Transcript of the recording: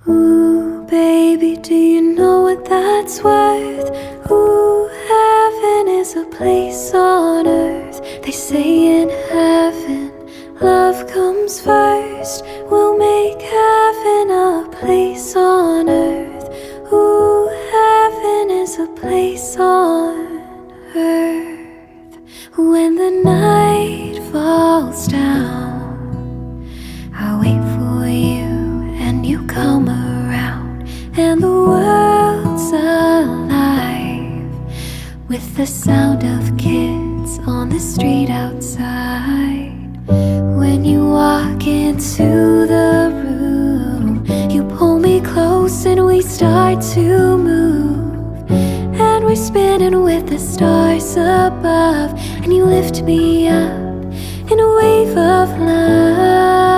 Ooh, baby, do you know what that's worth? Ooh, heaven is a place on earth. They say in heaven, love comes first. We'll make heaven a place on earth. Ooh, heaven is a place on earth. When the night falls down, I wait for you and you come around, and the world's alive with the sound of kids on the street outside. When you walk into the room, you pull me close and we start to move, and we're spinning with the stars above, and you lift me up in a wave of love.